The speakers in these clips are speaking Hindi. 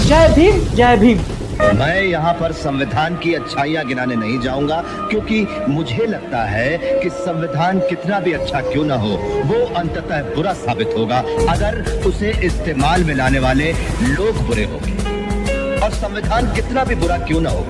जय भीम जय भीम। मैं यहाँ पर संविधान की अच्छाइयाँ गिनाने नहीं जाऊंगा, क्योंकि मुझे लगता है कि संविधान कितना भी अच्छा क्यों न हो, वो अंततः बुरा साबित होगा अगर उसे इस्तेमाल में लाने वाले लोग बुरे होंगे, और संविधान कितना भी बुरा क्यों न हो,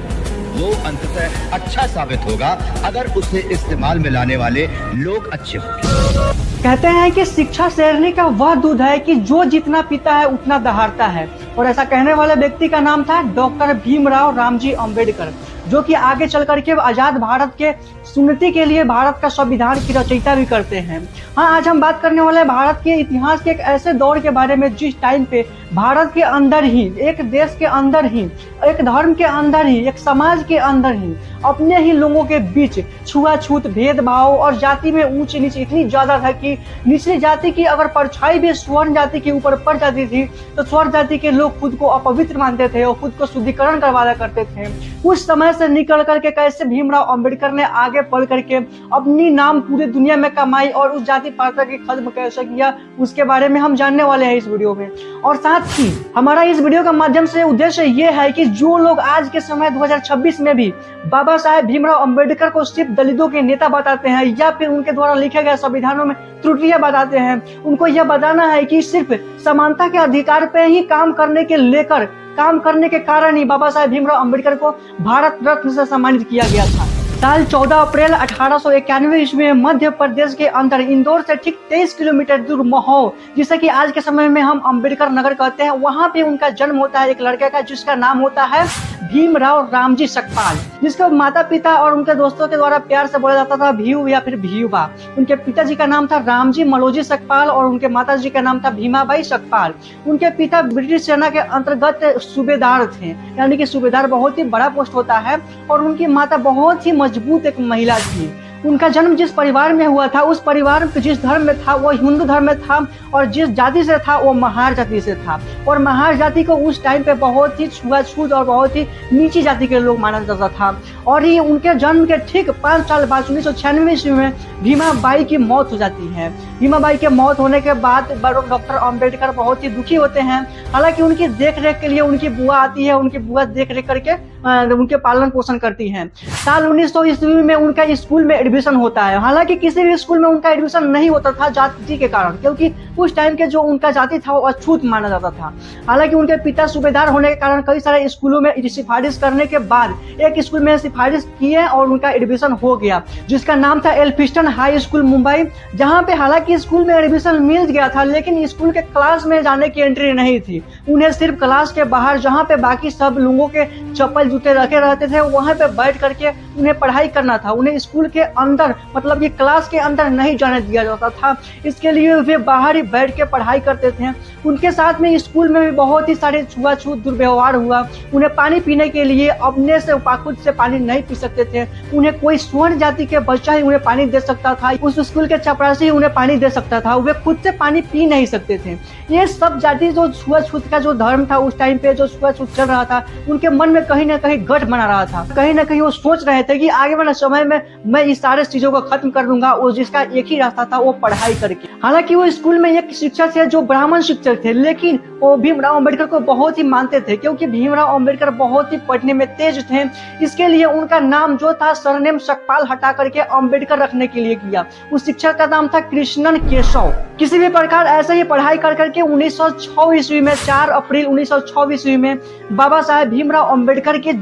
वो अंततः अच्छा साबित होगा अगर उसे इस्तेमाल में लाने वाले लोग अच्छे होंगे। कहते हैं कि शिक्षा शेरनी का वह दूध है कि जो जितना पीता है उतना दहाड़ता है, और ऐसा कहने वाले व्यक्ति का नाम था डॉक्टर भीमराव रामजी अंबेडकर, जो कि आगे चल करके आजाद भारत के उन्नति के लिए भारत का संविधान की रचयिता भी करते हैं। हाँ, आज हम बात करने वाले हैं भारत के इतिहास के एक ऐसे दौर के बारे में जिस टाइम पे भारत के अंदर ही, एक देश के अंदर ही, एक धर्म के अंदर ही, एक समाज के अंदर ही अपने ही लोगों के बीच छुआछूत, भेदभाव और जाति में ऊंच नीच इतनी ज्यादा था कि निचली जाति की अगर परछाई भी स्वर्ण जाति के ऊपर पड़ जाती थी तो स्वर्ण जाति के लोग खुद को अपवित्र मानते थे और खुद को शुद्धिकरण करवाया करते थे। उस समय से निकल करके कैसे भीमराव अंबेडकर ने आगे बढ़ करके अपनी नाम पूरी दुनिया में कमाई और उस जाति प्रथा की खत्म कैसे किया, उसके बारे में हम जानने वाले हैं इस वीडियो में। और साथ ही हमारा इस वीडियो का माध्यम से उद्देश्य ये है कि जो लोग आज के समय 2026 में भी बाबा साहेब भीमराव अंबेडकर को सिर्फ दलितों के नेता बताते हैं या फिर उनके द्वारा लिखे गए संविधानों में त्रुटियां बताते हैं, उनको यह बताना है कि सिर्फ समानता के अधिकार पे ही काम करने के कारण ही बाबा साहेब भीमराव अंबेडकर को भारत रत्न से सम्मानित किया गया था। साल 14 अप्रैल 1891 ईस्वी में मध्य प्रदेश के अंदर इंदौर से ठीक 23 किलोमीटर दूर महो, जिसे कि आज के समय में हम अंबेडकर नगर कहते हैं, वहां पे उनका जन्म होता है एक लड़के का जिसका नाम होता है भीमराव रामजी सकपाल, जिसके माता पिता और उनके दोस्तों के द्वारा प्यार से बोला जाता था भीम या फिर भीयुबा। उनके पिताजी का नाम था रामजी मलोजी सकपाल और उनके माताजी का नाम था भीमाबाई सकपाल। उनके पिता ब्रिटिश सेना के अंतर्गत सूबेदार थे, यानी कि सूबेदार बहुत ही बड़ा पोस्ट होता है, और उनकी माता बहुत ही मजबूत एक महिला थी। उनका जन्म जिस परिवार में हुआ था, उस परिवार जिस धर्म में था वो हिंदू धर्म में था, और जिस जाति से था वो महार जाति से था, और महार जाति को उस टाइम पे बहुत ही छुआछूत और बहुत ही नीची जाति के लोग माना जाता था। और ये उनके जन्म के ठीक 5 साल बाद 1996 ईस्वी में भीमाबाई की मौत हो जाती है। भीमाबाई के मौत होने के बाद डॉक्टर अंबेडकर बहुत ही दुखी होते हैं। हालांकि उनकी देख रेख के लिए उनकी बुआ आती है, उनकी बुआ देख रेख करके उनके पालन पोषण करती है। साल 1900 ईस्वी में उनका स्कूल में एडमिशन होता है। हालांकि किसी भी स्कूल में उनका एडमिशन नहीं होता था जाति के कारण, क्योंकि उस टाइम के जो उनका जाति था वो अछूत माना जाता था। हालांकि उनके पिता सूबेदार होने के कारण कई सारे स्कूलों में सिफारिश करने के बाद एक स्कूल में सिफारिश किए और उनका एडमिशन हो गया, जिसका नाम था एल्फिस्टन हाई स्कूल मुंबई, जहां पे हालांकि स्कूल में एडमिशन मिल गया था लेकिन स्कूल के क्लास में जाने की एंट्री नहीं थी। उन्हें सिर्फ क्लास के बाहर, जहां पे बाकी सब लोगों के चप्पल जूते रखे रहते थे, वहां पे बैठ करके उन्हें पढ़ाई करना था। उन्हें स्कूल के अंदर, मतलब ये क्लास के अंदर नहीं जाने दिया जाता था, इसके लिए वे बाहर ही बैठ के पढ़ाई करते थे। उनके साथ में स्कूल में भी बहुत ही सारे छुआछूत दुर्व्यवहार हुआ। उन्हें पानी पीने के लिए अपने से खुद से पानी नहीं पी सकते थे। उन्हें कोई स्वर्ण जाति के बच्चा ही उन्हें पानी दे सकता था, उस स्कूल के चपरासी ही उन्हें पानी दे सकता था, वे खुद से पानी पी नहीं सकते थे। ये सब जाति जो छुआछूत का जो धर्म था उस टाइम पे, जो छुआछूत चल रहा था, उनके मन में कहीं ना कहीं गठ बना रहा था। कहीं ना कहीं वो सोच रहे थे कि आगे वाले समय में मैं इस सारे चीजों को खत्म कर दूंगा, और जिसका एक ही रास्ता था वो पढ़ाई करके। हालांकि वो स्कूल में एक शिक्षक थे जो ब्राह्मण शिक्षक थे, लेकिन वो भीमराव अंबेडकर को बहुत ही मानते थे, क्योंकि भीमराव अंबेडकर बहुत ही पढ़ने में तेज थे। इसके लिए उनका नाम जो था सरनेम सकपाल हटा करके अंबेडकर रखने के लिए किया। उस शिक्षक का नाम था कृष्णन केशव। किसी भी प्रकार ऐसे ही पढ़ाई कर करके 1906 ईस्वी में 4 अप्रैल 1906 ईस्वी में बाबा साहेब भीमराव अंबेडकर के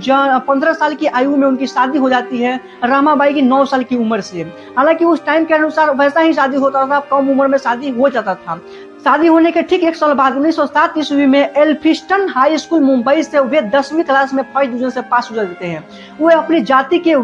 15 साल की आयु में उनकी शादी हो जाती है रामाबाई की 9 साल की उम्र से। हालांकि उस टाइम के अनुसार वैसा ही शादी होता था, कम उम्र में शादी हो जाता था। शादी होने के ठीक 1 साल बाद 1907 ईस्वी में एल्फिस्टन हाई स्कूल मुंबई से वे 10वीं क्लास में फर्स्ट डिवीजन से पास हो जाते हैं। वे अपनी जाति के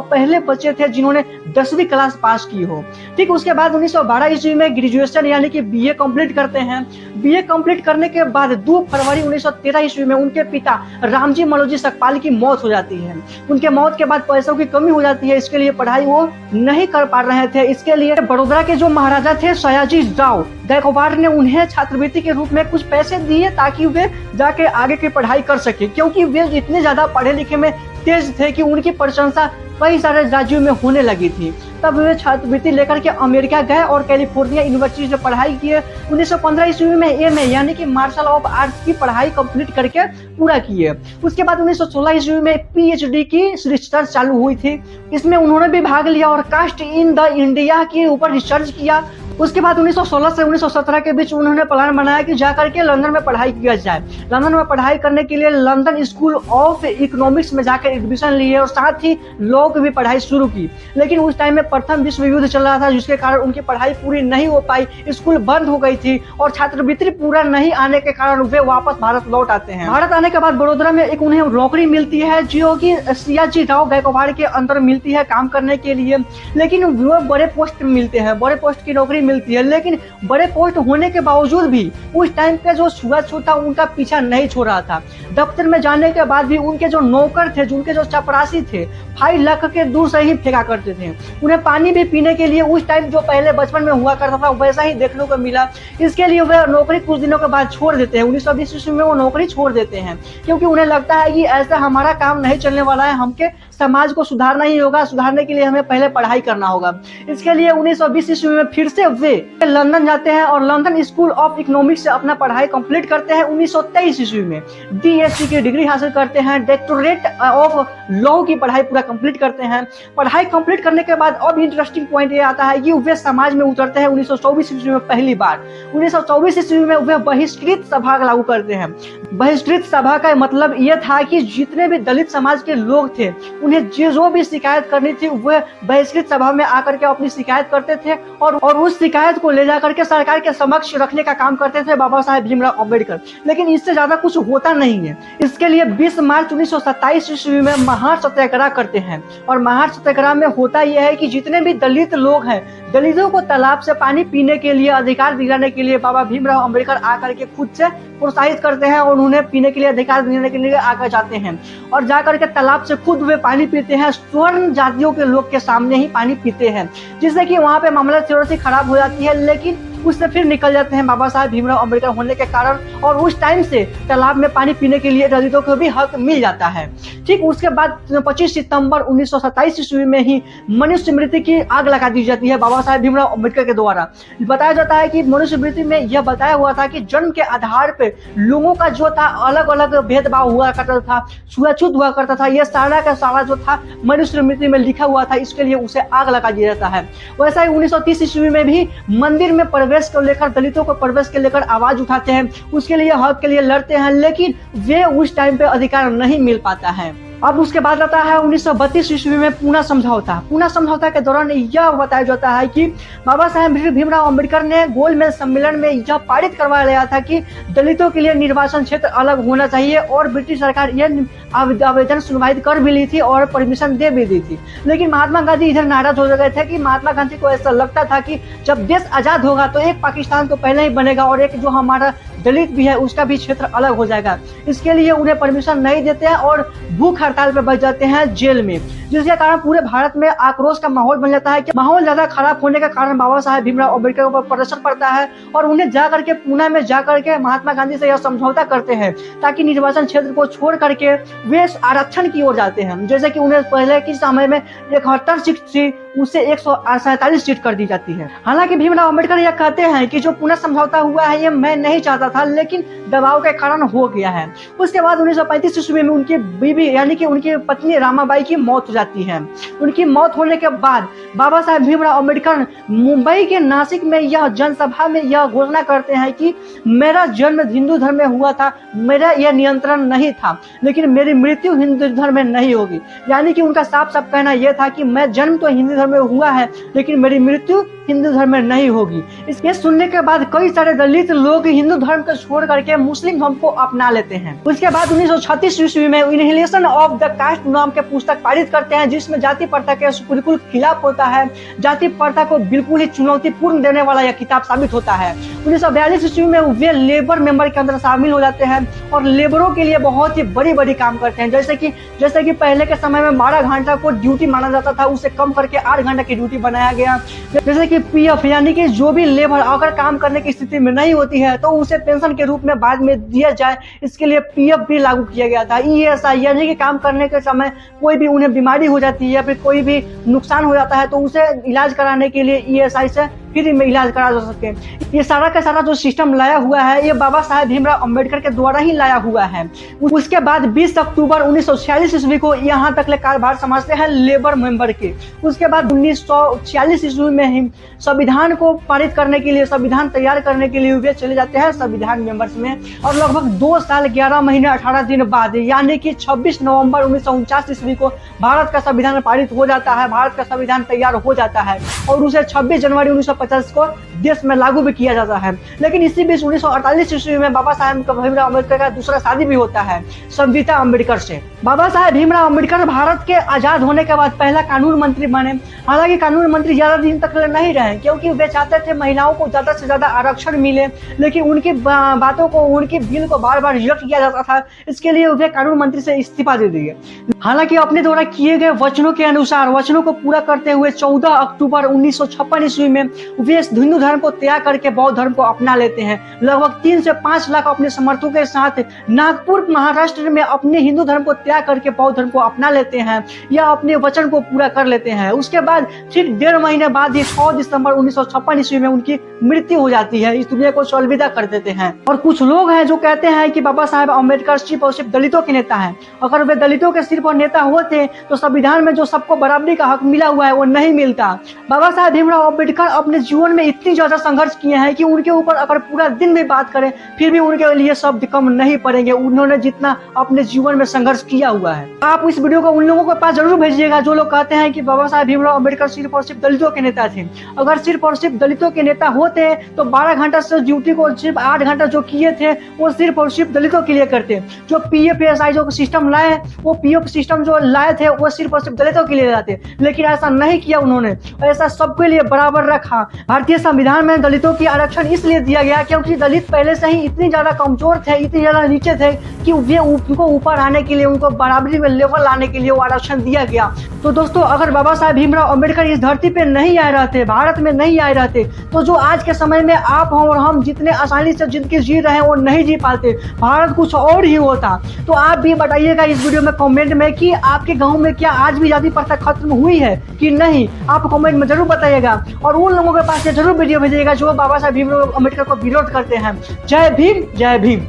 पहले बच्चे थे जिन्होंने 10वीं क्लास पास की हो। ठीक उसके बाद 1912 ईस्वी में ग्रेजुएशन यानी कि बीए कंप्लीट करते हैं। बीए कंप्लीट करने के बाद 2 फरवरी 1913 ईस्वी में उनके पिता रामजी मलोजी सकपाल की मौत हो जाती है। उनके मौत के बाद पैसों की कमी हो जाती है, इसके लिए पढ़ाई वो नहीं कर पा रहे थे। इसके लिए बड़ौदा के जो महाराजा थे सयाजी राव गायकवाड़ ने उन्हें छात्रवृत्ति के रूप में कुछ पैसे दिए ताकि वे जाके आगे की पढ़ाई कर सके, क्योंकि वे इतने ज्यादा पढ़े लिखे में तेज थे कि उनकी प्रशंसा कई सारे राज्यों में होने लगी थी। तब वे छात्रवृत्ति लेकर के अमेरिका गए और कैलिफोर्निया यूनिवर्सिटी से पढ़ाई किए। 1915 ईस्वी में एमए यानी कि मार्शल ऑफ आर्ट्स की पढ़ाई कंप्लीट करके पूरा किए। उसके बाद 1916 ईस्वी में पीएचडी की रिसर्च चालू हुई थी। इसमें उन्होंने भी भाग लिया और कास्ट इन द इंडिया के ऊपर रिसर्च किया। उसके बाद 1916 से 1917 के बीच उन्होंने प्लान बनाया कि जाकर के लंदन में पढ़ाई किया जाए। लंदन में पढ़ाई करने के लिए लंदन स्कूल ऑफ इकोनॉमिक्स में जाकर एडमिशन लिए और साथ ही लॉ की भी पढ़ाई शुरू की। लेकिन उस टाइम में प्रथम विश्व युद्ध चल रहा था, जिसके कारण उनकी पढ़ाई पूरी नहीं हो पाई, स्कूल बंद हो गई थी और छात्रवृत्ति पूरा नहीं आने के कारण वे वापस भारत लौट आते हैं। भारत आने के बाद बड़ोदरा में एक उन्हें नौकरी मिलती है जो कि सियाजी राव गायकवाड़ के अंदर मिलती है काम करने के लिए। लेकिन वो बड़े पोस्ट मिलते हैं, बड़े पोस्ट की नौकरी मिलती है। लेकिन बड़े पोस्ट होने के बावजूद भी उस टाइम पे जो छुआछूत था उनका पीछा नहीं छोड़ रहा था। दफ्तर में जाने के बाद भी उनके जो नौकर थे, उनके जो चपरासी थे, फाइल लग के दूर से ही फेंका करते थे। उन्हें पानी भी पीने के लिए उस टाइम जो पहले बचपन में हुआ करता था वैसा ही देखने को मिला। इसके लिए वे नौकरी कुछ दिनों के बाद छोड़ देते हैं। 1920 ईस्वी में वो नौकरी छोड़ देते हैं क्योंकि उन्हें लगता है कि ऐसा हमारा काम नहीं चलने वाला है, हमके समाज को सुधारना ही होगा, सुधारने के लिए हमें पहले पढ़ाई करना होगा। इसके लिए 1920 ईस्वी में फिर से वे लंदन जाते हैं और लंदन स्कूल ऑफ इकोनॉमिक्स से अपना पढ़ाई कंप्लीट करते हैं। 1923 ईस्वी में डीएससी की डिग्री हासिल करते हैं, डॉक्टरेट ऑफ लॉ की पढ़ाई पूरा कंप्लीट करते हैं। पढ़ाई कंप्लीट करने के बाद अब इंटरेस्टिंग पॉइंट ये आता है कि वे समाज में उतरते हैं 1924 ईस्वी में पहली बार। 1924 ईस्वी में वे बहिष्कृत सभा लागू करते हैं। बहिष्कृत सभा का मतलब यह था कि जितने भी दलित समाज के लोग थे उन्हें जो भी शिकायत करनी थी वह बहिष्कृत सभा में आकर के अपनी शिकायत करते थे और उस शिकायत को ले जाकर के सरकार के समक्ष रखने का काम करते थे बाबा साहेब भीमराव अम्बेडकर। लेकिन इससे ज्यादा कुछ होता नहीं है। इसके लिए 20 मार्च 1927 ईस्वी में महार सत्याग्रह करते हैं और महार सत्याग्रह में होता यह है कि जितने भी दलित लोग हैं, दलितों को तालाब से पानी पीने के लिए अधिकार दिलाने के लिए बाबा भीमराव अम्बेडकर आकर के खुद से प्रोत्साहित करते हैं और उन्हें पीने के लिए अधिकार दिलाने के लिए आकर जाते हैं और जाकर के तालाब से खुद वे पानी पीते हैं। स्वर्ण जातियों के लोग के सामने ही पानी पीते हैं, जिससे कि वहाँ पे मामला थोड़ी सी खराब हो जाती है। लेकिन उससे फिर निकल जाते हैं बाबा साहेब भीमराव अम्बेडकर होने के कारण और उस टाइम से तालाब में पानी पीने के लिए दलितों को भी हक मिल जाता है। ठीक उसके बाद 25 सितंबर 1927 ईस्वी में ही मनुस्मृति की आग लगा दी जाती है बाबा साहेब भीमराव अम्बेडकर के द्वारा। बताया जाता है कि मनुस्मृति में यह बताया हुआ था कि जन्म के आधार पर लोगों का जो था अलग अलग भेदभाव हुआ करता था, छुआछूत हुआ करता था, यह सारा का सारा जो था मनुस्मृति में लिखा हुआ था। इसके लिए उसे आग लगा दिया जाता है। वैसा ही 1930 ईस्वी में भी मंदिर में प्रवेश को लेकर, दलितों को प्रवेश के लेकर आवाज उठाते हैं, उसके लिए हक के लिए लड़ते हैं, लेकिन वे उस टाइम पे अधिकार नहीं मिल पाता है। अब उसके बाद आता है 1932 ईस्वी में पूना समझौता। पूना समझौता के दौरान यह बताया जाता है कि बाबा साहेब भीमराव अम्बेडकर ने गोलमेज सम्मेलन में यह पारित करवाया गया था कि दलितों के लिए निर्वाचन क्षेत्र अलग होना चाहिए और ब्रिटिश सरकार यह आवेदन सुनवाई कर भी ली थी और परमिशन दे भी दी थी। लेकिन महात्मा गांधी इधर नाराज हो गए थे कि महात्मा गांधी को ऐसा लगता था कि जब देश आजाद होगा तो एक पाकिस्तान तो पहले ही बनेगा और एक जो हमारा दलित भी है उसका भी क्षेत्र अलग हो जाएगा। इसके लिए उन्हें परमिशन नहीं देते हैं और भूख हड़ताल पे बैठ जाते हैं जेल में, जिसके कारण पूरे भारत में आक्रोश का माहौल बन जाता है कि माहौल ज्यादा खराब होने के कारण बाबा साहेब भीमराव अम्बेडकर पर प्रेशर पड़ता है और उन्हें जाकर के पूना में जाकर के महात्मा गांधी से यह समझौता करते हैं ताकि निर्वाचन क्षेत्र को छोड़ करके वे आरक्षण की ओर जाते हैं। जैसे कि उन्हें पहले के समय में 71 सीट थी, उससे 147 सीट कर दी जाती है। हालांकि भीमराव अम्बेडकर यह कहते हैं कि जो पुनः समझौता हुआ है ये मैं नहीं चाहता था, लेकिन दबाव के कारण हो गया है। उसके बाद 1935 ईस्वी में उनकी बीवी यानी कि उनकी पत्नी रामाबाई की मौत हो जाती है। उनकी मौत होने के बाद बाबा साहेब भीमराव अम्बेडकर मुंबई के नासिक में यह जनसभा में यह घोषणा करते हैं कि मेरा जन्म हिंदू धर्म में हुआ था, मेरा यह नियंत्रण नहीं था, लेकिन मेरी मृत्यु हिंदू धर्म में नहीं होगी। यानी कि उनका साफ साफ कहना यह था कि मैं जन्म तो हिंदू धर्म में हुआ है लेकिन मेरी मृत्यु हिंदू धर्म में नहीं होगी। इसके सुनने के बाद कई सारे दलित लोग हिंदू धर्म को छोड़ करके मुस्लिम धर्म को अपना लेते हैं। उसके बाद 1936 ईस्वी में इनहेलेशन ऑफ द कास्ट नाम के पुस्तक पारित करते हैं, जिसमें जाति प्रथा के बिल्कुल खिलाफ होता है। जाति प्रथा को बिल्कुल ही चुनौतीपूर्ण देने वाला यह किताब साबित होता है। 1942 ईस्वी में वे लेबर मेंबर के अंदर शामिल हो जाते हैं और लेबरों के लिए बहुत ही बड़ी काम करते हैं। जैसे कि पहले के समय में 12 घंटा को ड्यूटी माना जाता था, उसे कम करके 4 घंटे की ड्यूटी बनाया गया। जैसे कि पीएफ यानी कि जो भी लेबर अगर काम करने की स्थिति में नहीं होती है तो उसे पेंशन के रूप में बाद में दिया जाए, इसके लिए पीएफ भी लागू किया गया था। ईएसआई यानी कि काम करने के समय कोई भी उन्हें बीमारी हो जाती है या फिर कोई भी नुकसान हो जाता है तो उसे इलाज कराने के लिए ईएसआई से फ्री में इलाज करा जा सके। ये सारा का सारा जो सिस्टम लाया हुआ है ये बाबा साहेब भीमराव अंबेडकर के द्वारा ही लाया हुआ है। उसके बाद 20 अक्टूबर 1946 ईस्वी को यहाँ तक ले कार्यभार संभालते हैं लेबर मेंबर के। उसके बाद 1946 ईस्वी में ही संविधान को पारित करने के लिए, संविधान तैयार करने के लिए वे चले जाते हैं संविधान मेंबर्स में। और लगभग 2 साल 11 महीने 18 दिन बाद यानी कि 26 नवंबर 1949 ईस्वी को भारत का संविधान पारित हो जाता है, भारत का संविधान तैयार हो जाता है और उसे 26 जनवरी 1950 को देश में लागू भी किया जाता है। लेकिन इसी बीच 1948 ईस्वी में बाबा साहेब भीमराव अम्बेडकर का दूसरा शादी भी होता है संविता अम्बेडकर से। बाबा साहेब भीमराव अम्बेडकर भारत के आजाद होने के बाद पहला कानून मंत्री बने। हालांकि कानून मंत्री ज्यादा दिन तक नहीं रहे क्योंकि वे चाहते थे महिलाओं को ज्यादा से ज्यादा आरक्षण मिले, लेकिन उनकी बातों को, उनकी बिल को बार बार रिजेक्ट किया जाता था। इसके लिए वे कानून मंत्री से इस्तीफा दे दिए। हालांकि अपने द्वारा किए गए वचनों के अनुसार, वचनों को पूरा करते हुए 14 अक्टूबर 1956 ईस्वी में वे हिंदू धर्म को त्याग करके बौद्ध धर्म को अपना लेते हैं। लगभग 3 से 5 लाख अपने समर्थकों के साथ नागपुर महाराष्ट्र में अपने हिंदू धर्म को त्याग करके बौद्ध धर्म को अपना लेते हैं या अपने वचन को पूरा कर लेते हैं। उसके बाद ठीक 1.5 महीने बाद ही 6 दिसंबर 1956 ईस्वी में उनकी मृत्यु हो जाती है। इस दुनिया को अलविदा कर देते हैं। और कुछ लोग हैं जो कहते हैं कि बाबा साहेब अम्बेडकर सिर्फ और सिर्फ दलितों के नेता हैं। अगर वे दलितों के सिर्फ और नेता होते तो संविधान में जो सबको बराबरी का हक मिला हुआ है वो नहीं मिलता। बाबा साहेब भीमराव अम्बेडकर अपने जीवन में इतनी ज्यादा संघर्ष किए हैं कि उनके ऊपर अगर पूरा दिन भी बात करें फिर भी उनके लिए शब्द कम नहीं पड़ेंगे, उन्होंने जितना अपने जीवन में संघर्ष किया हुआ है। आप इस वीडियो को उन लोगों के पास जरूर भेजिएगा जो लोग कहते हैं कि बाबा साहेब भीमराव अम्बेडकर सिर्फ और सिर्फ दलितों के नेता थे। अगर सिर्फ और सिर्फ दलितों के नेता होते तो 12 घंटा से ड्यूटी को सिर्फ 8 घंटा जो किए थे वो सिर्फ और सिर्फ दलितों के लिए करते। जो पीएफएसआई जो सिस्टम लाए, वो पीएफ सिस्टम जो लाए थे वो सिर्फ और सिर्फ दलितों के लिए लाते, लेकिन ऐसा नहीं किया उन्होंने, ऐसा सबके लिए बराबर रखा। भारतीय संविधान में दलितों की आरक्षण इसलिए दिया गया क्योंकि दलित पहले से ही इतनी ज्यादा कमजोर थे, इतनी ज्यादा नीचे थे कि वे उनको ऊपर आने के लिए, उनको बराबरी में लेवल लाने के लिए वो आरक्षण दिया गया। तो दोस्तों, अगर बाबा साहेब भीमराव अम्बेडकर इस धरती पे नहीं आए रहते, भारत में नहीं आए रहते, तो जो आज के समय में आप और हम जितने आसानी से जिंदगी जी रहे हैं वो नहीं जी पाते, भारत कुछ और ही होता। तो आप भी बताइएगा इस वीडियो में कमेंट में कि आपके गांव में क्या आज भी जाति प्रथा खत्म हुई है कि नहीं, आप कमेंट में जरूर बताइएगा। और उन लोगों के पास जरूर वीडियो भेजिएगा जो बाबा साहेब भीमराव अम्बेडकर को विरोध करते हैं। जय भीम, जय भीम।